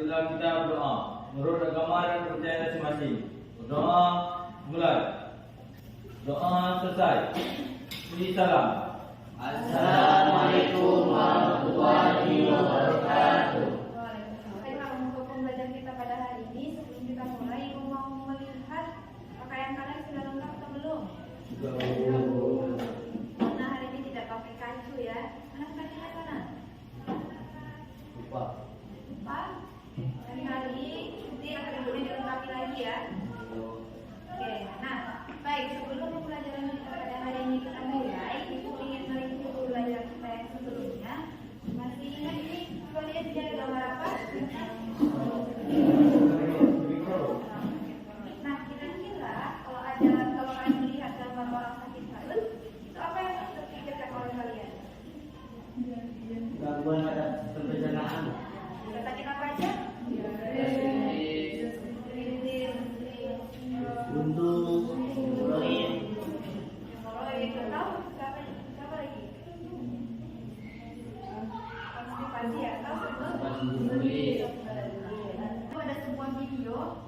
setelah kita berdoa menurut agama dan kepercayaan masing-masing. Berdoa mulai. Doa selesai. Beri salam. Assalamualaikum warahmatullahi wabarakatuh. Baiklah, untuk pembelajaran kita pada hari ini, sebelum kita mulai, Ibu mau melihat pakaian kalian sudah lengkap atau belum? Nah, hari ini tidak pakai kacu ya. Anak kakinya sana? Lupa. Lupa? Lain kali, nanti akan ibunya dilengkapi lagi ya. Oke, nah, baik, sebelum pembelajaran kita pada hari ini kita mulai, Ibu ingin mereview pembelajaran kita yang sebelumnya. Masih ingat ini kalian di gambar apa? Nah, kira-kira kalau kalian melihat gambar orang sakit perut, itu apa yang terpikirkan oleh kalian? Gangguan pada sistem pencernaan. Sakit apa aja? Untuk hemoroid. Hemoroid, tahu? Siapa lagi? Konstipasi ya, tahu? Itu ada sebuah video.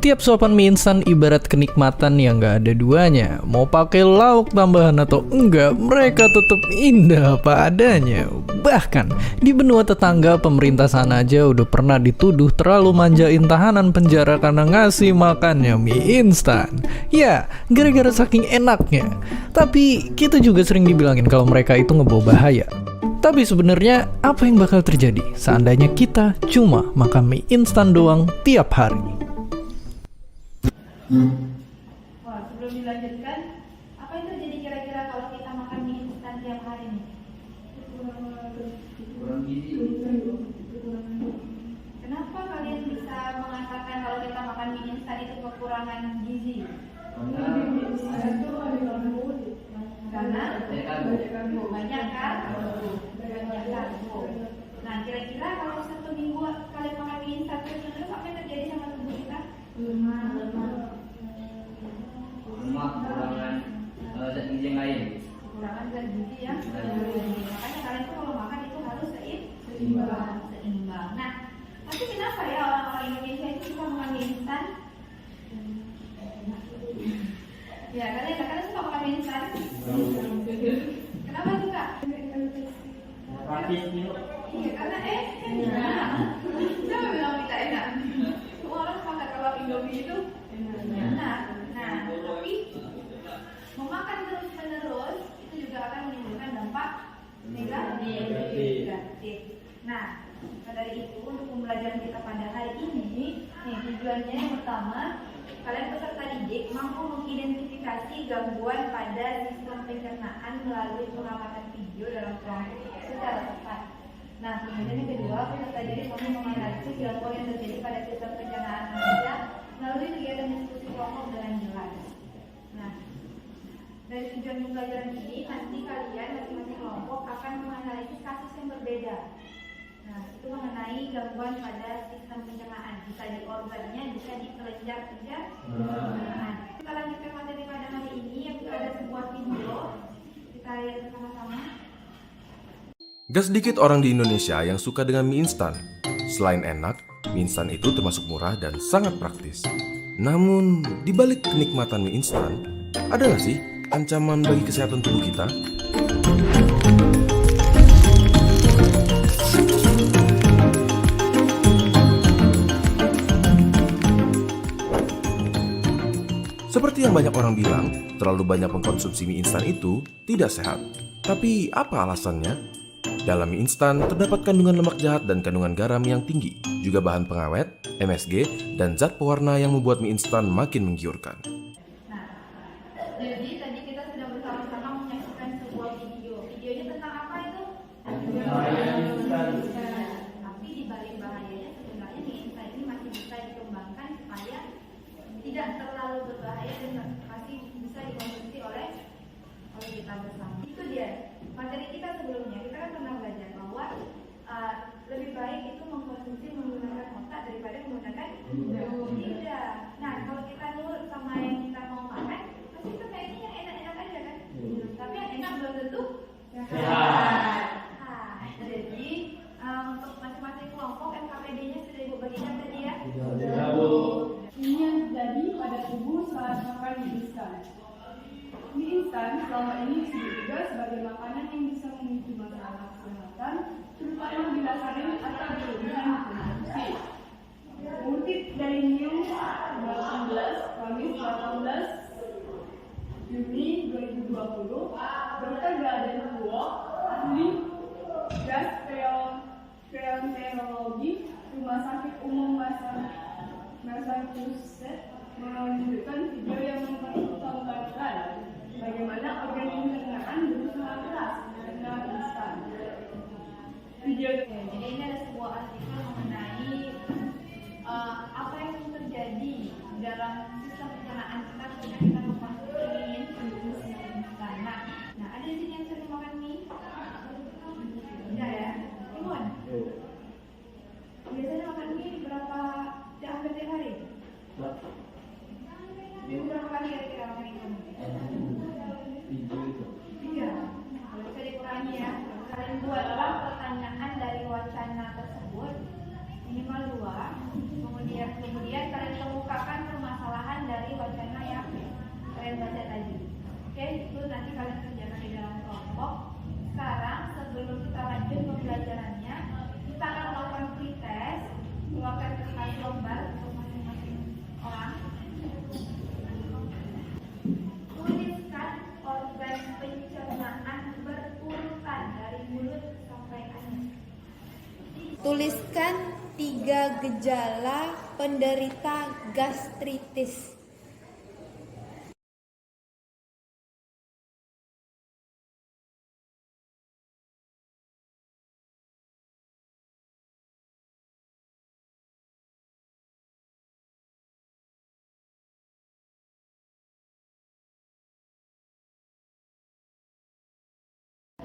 Tiap suapan mie instan ibarat kenikmatan yang gak ada duanya. Mau pakai lauk tambahan atau enggak, mereka tetap indah apa adanya. Bahkan, di benua tetangga pemerintah sana aja udah pernah dituduh terlalu manjain tahanan penjara karena ngasih makannya mie instan. Ya, gara-gara saking enaknya. Tapi, kita juga sering dibilangin kalau mereka itu ngebawa bahaya. Tapi sebenarnya, apa yang bakal terjadi seandainya kita cuma makan mie instan doang tiap hari? Wah, sebelum dilanjutkan, apa yang terjadi kira-kira kalau kita makan mie instan tiap hari nih? Kurang gizi. Kenapa kalian bisa mengatakan kalau kita makan mie instan itu kekurangan gizi? Karena banyak karbo. Nah, kira-kira kalau satu minggu kalian makan mie instan terus apa yang terjadi sama tubuh kita? Lemak, kurangan zat gizi yang lain. Kekurangan zat gizi ya. Makanya kalian tuh kalau makan itu harus seimbang. Nah, tapi kenapa ya orang-orang Indonesia itu suka makan mie instan? Ya, kalian suka makan mie instan? Kenapa suka? Praktis gitu. Iya, karena enak. Siapa bilang kita enak? Semua orang sepakat kalau Indomie itu enak. Nah, tapi memakan terus-menerus itu juga akan menimbulkan dampak negatif. Nah, maka dari itu untuk pembelajaran kita pada hari ini, nih tujuannya yang pertama, kalian peserta didik mampu mengidentifikasi gangguan pada sistem pencernaan melalui pengamatan video dalam kelompok secara tepat. Nah, kemudian yang kedua, peserta didik mampu menganalisis gangguan yang terjadi pada sistem pencernaan manusia melalui kegiatan diskusi kelompok dengan jelas. Nah, dari tujuan pembelajaran ini, nanti kalian masing-masing kelompok akan menganalisis kasus yang berbeda. Nah, itu mengenai gangguan pada sistem pencernaan, bisa di organnya, bisa di kelenjar pencernaan. Kita lanjutkan materi pada hari ini, yang ada sebuah video. Kita lihat bersama-sama. Gak sedikit orang di Indonesia yang suka dengan mie instan. Selain enak, mie instan itu termasuk murah dan sangat praktis. Namun, di balik kenikmatan mie instan, ada nggak sih ancaman bagi kesehatan tubuh kita? Seperti yang banyak orang bilang, terlalu banyak mengkonsumsi mie instan itu tidak sehat. Tapi apa alasannya? Dalam mie instan terdapat kandungan lemak jahat dan kandungan garam yang tinggi, juga bahan pengawet, MSG, dan zat pewarna yang membuat mie instan makin menggiurkan. Nah, jadi tadi kita sudah bersama-sama menyaksikan sebuah video. Videonya tentang apa itu? Tapi di balik bahayanya sebenarnya mie instan ini masih bisa dikembangkan supaya tidak terlalu berbahaya dan masih bisa dikonsumsi oleh kita bersama. Itu dia materi kita sebelumnya. Kita kan pernah belajar bahwa lebih baik itu mengkonsumsi menggunakan instan. Mie instan selama ini disebut juga sebagai makanan yang bisa memicu masalah kesehatan, terutama bila sering atau berlebihan dikonsumsi. Mengutip dari News 18, Kamis 18 Juni 2020, Dr. Gladden Kuok, ahli gastroenterologi Rumah Sakit Umum Massachusetts, menunjukkan video yang mempertontonkan bagaimana organ pencernaan berusaha keras karena instan. Video Jadi ini ada sebuah artikel mengenai apa yang terjadi dalam sistem pencernaan kita ketika kita mengkonsumsi nutrisi instan. Nah, ada di sini yang sering makan mie? Tidak ya? Imun? Biasanya makan mie berapa? Hampir tiap hari? Minggu berapa kali kira-kira makan ikan? 3. Kalau bisa dikurangi ya. Kalian buatlah pertanyaan dari wacana tersebut minimal 2. Kemudian kalian kemukakan permasalahan dari wacana yang kalian baca tadi. Oke, itu nanti kalian kerjakan di dalam kelompok. Sekarang sebelum kita lanjut pembelajarannya, kita akan melakukan pretest, keluarkan hasil lembar untuk masing-masing orang. Tuliskan organ pencernaan berurutan dari mulut sampai akhir. Tuliskan 3 gejala penderita gastritis.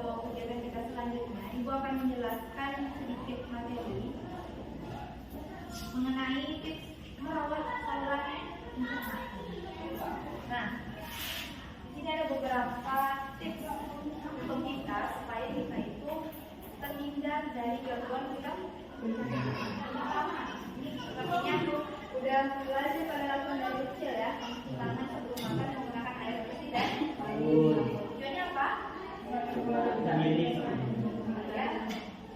Untuk kegiatan kita selanjutnya, Ibu akan menjelaskan sedikit materi mengenai tips merawat saluran pencernaan. Nah, di sini ada beberapa tips untuk kita supaya kita itu terhindar dari gangguan kita pertama. Ini sepertinya udah belajar pada lakukan dari kecil ya, mencuci tangan sebelum makan menggunakan air bersih dan tujuannya apa? Ya,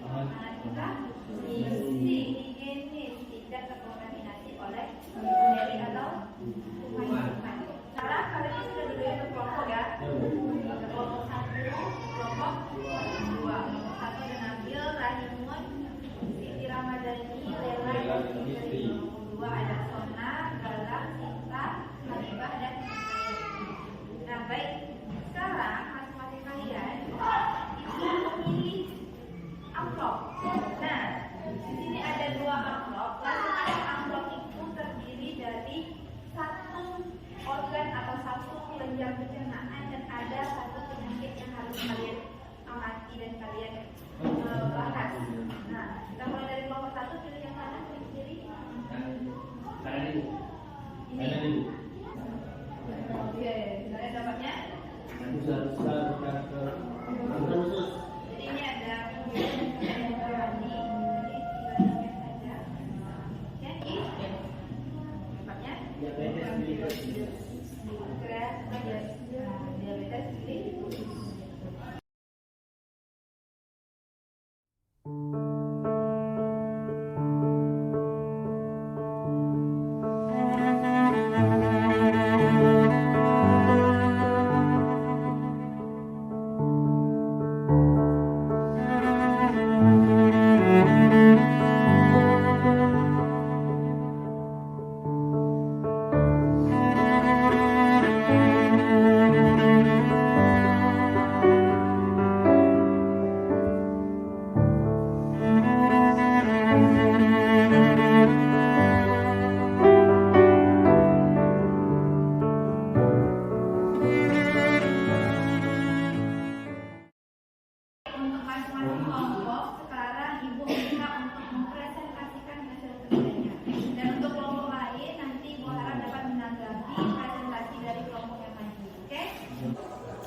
makanan kita higienis, tidak terkontaminasi oleh bakteri atau kuman. Sekarang kalian sudah berbeda berkelompok ya. Kelompok 1, kelompok 2. Kelompok 1 ada Nabil, Rahimun, Siti Ramadhani, Lela, Istri. Kelompok 2 ada Sona, Galang, Sinta, Habibah dan Hayati. Nah, baik. Sekarang masing-masing kalian itu memilih amplop. Nah, di sini ada 2 amplop. Masing-masing amplop itu terdiri dari 1 organ atau 1 kelenjar pencernaan dan ada 1 penyakit yang harus kalian amati dan kalian bahas. Nah, kita mulai dari kelompok 1, pilih yang mana? Pilih kiri. Kanan ibu. Ini. Kanan ibu. Oke, kalian dapatnya? Besar khusus. Jadi ini ada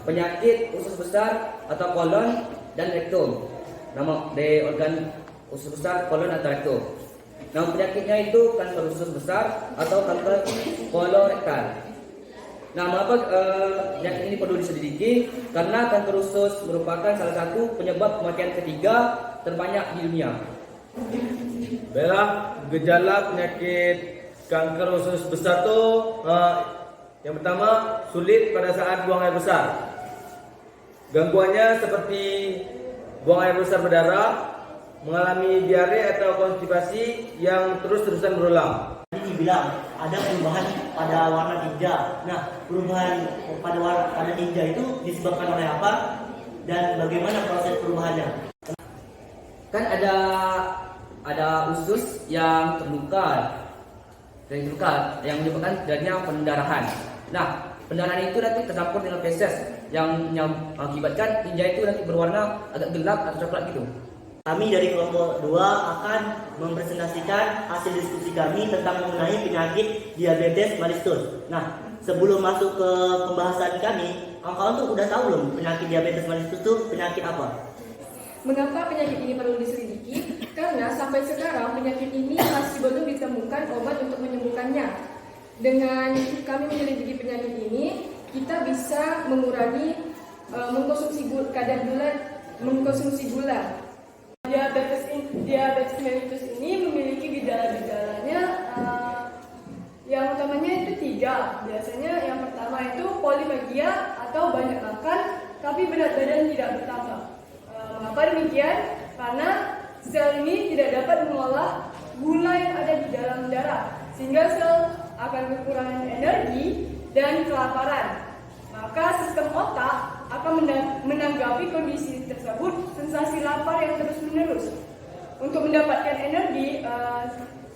penyakit usus besar atau kolon dan rektum. Nama dari organ usus besar, kolon atau rektum. Nama penyakitnya itu kanker usus besar atau kanker kolorektal. Nah, mengapa penyakit ini perlu diselidiki? Karena kanker usus merupakan salah satu penyebab kematian ketiga terbanyak di dunia. Baiklah, gejala penyakit kanker usus besar itu yang pertama, sulit pada saat buang air besar. Gangguannya seperti buang air besar berdarah, mengalami diare atau konstipasi yang terus-terusan berulang. Tadi dibilang ada perubahan pada warna tinja. Nah, perubahan pada tinja itu disebabkan oleh apa dan bagaimana proses perubahannya? Kan ada usus yang terluka yang menyebabkan terjadinya pendarahan. Nah, pendarahan itu nanti tercampur dengan feses yang mengakibatkan tinja itu nanti berwarna agak gelap atau coklat gitu. Kami dari kelompok 2 akan mempresentasikan hasil diskusi kami tentang mengenai penyakit diabetes mellitus. Nah, sebelum masuk ke pembahasan kami, kawan-kawan tuh udah tahu belum penyakit diabetes mellitus itu penyakit apa? Mengapa penyakit ini perlu diselidiki? Karena sampai sekarang penyakit ini masih belum ditemukan obat untuk menyembuhkannya. Dengan kami menyelidiki penyakit ini, kita bisa mengurangi mengkonsumsi gula. Diabetes mellitus ini memiliki gejala-gejalanya yang utamanya itu 3. Biasanya yang pertama itu polifagia atau banyak makan tapi berat badan tidak bertambah. Mengapa demikian? Karena sel ini tidak dapat mengolah gula yang ada di dalam darah, sehingga sel akan kekurangan energi dan kelaparan. Maka sistem otak akan menanggapi kondisi tersebut sensasi lapar yang terus-menerus. Untuk mendapatkan energi,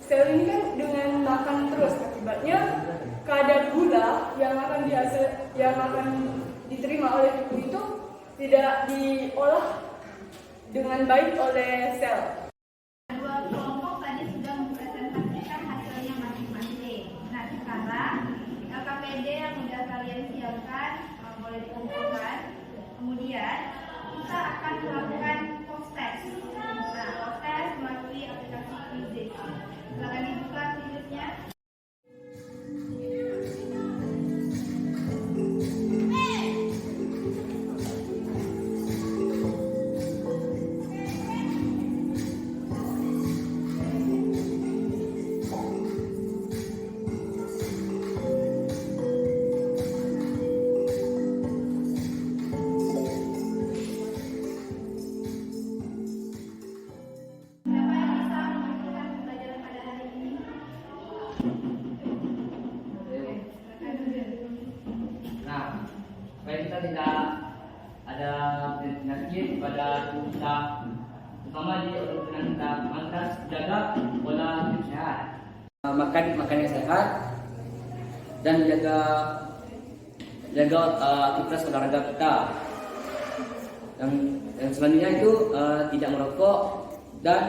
sel ini kan dengan makan terus, akibatnya kadar gula yang akan diterima oleh tubuh itu tidak diolah dengan baik oleh sel. Dua kelompok tadi sudah mempresentasikan hasilnya masing-masing. Nah, sekarang LKPD yang sudah kalian siapkan boleh dikumpulkan. Kemudian kita akan melakukan post test. Nah, post test melalui aplikasi Quizzes. Silakan dibuka Quizzesnya. Nah, supaya kita tidak ada penyakit pada tubuh kita, terutama di organ kita, maka jaga pola hidup sehat, makan yang sehat, dan jaga aktivitas olahraga kita. Yang selanjutnya itu tidak merokok dan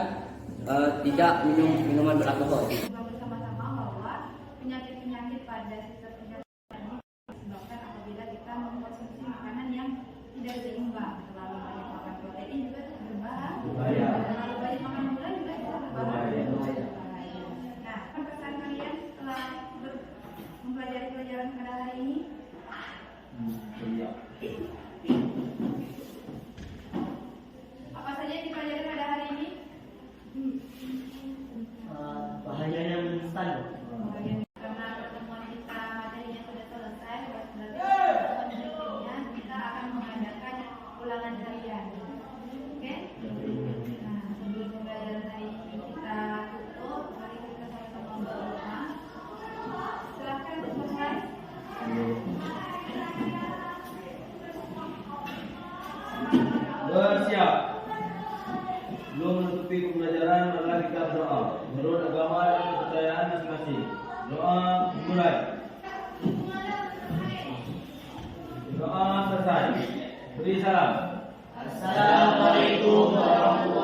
tidak minum minuman beralkohol. Bersama-sama bahwa penyakit-penyakit pada sistem pencernaan disebabkan apabila kita mengkonsumsi makanan yang tidak seimbang. Terlalu banyak makan protein juga berbahaya. Terlalu banyak makan gula juga bisa berbahaya. Nah, pesan kalian setelah mempelajari pelajaran pada hari ini? Apa saja yang dipelajari pada hari ini? Bahayanya instan. Karena pertemuan kita materinya sudah selesai, berarti berikutnya kita akan mengadakan ulangan harian. Oke? Nah, sebelum pembelajaran hari ini kita tutup, mari kita sama-sama berdoa. Silakan selesai. Bersiap. Belum menutupi pembelajaran, marilah kita berdoa menurut agama dan kepercayaan masing-masing. Doa dimulai. Doa selesai. Beri salam. Assalamualaikum warahmatullahi